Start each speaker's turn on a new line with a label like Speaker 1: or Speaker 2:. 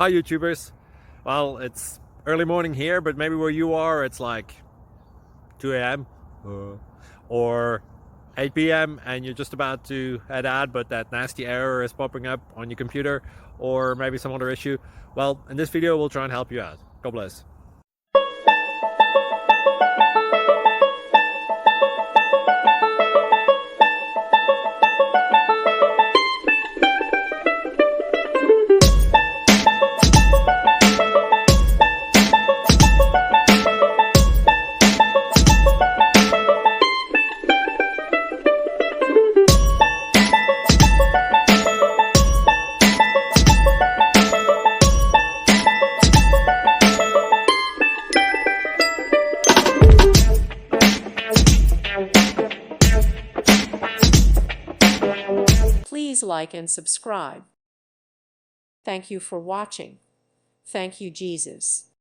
Speaker 1: Hi YouTubers. Well, it's early morning here, but maybe where you are it's like 2 a.m. or 8 p.m. and you're just about to head out, but that nasty error is popping up on your computer, or maybe some other issue. Well, in this video we'll try and help you out. God bless.
Speaker 2: Please like and subscribe. Thank you for watching. Thank you, Jesus.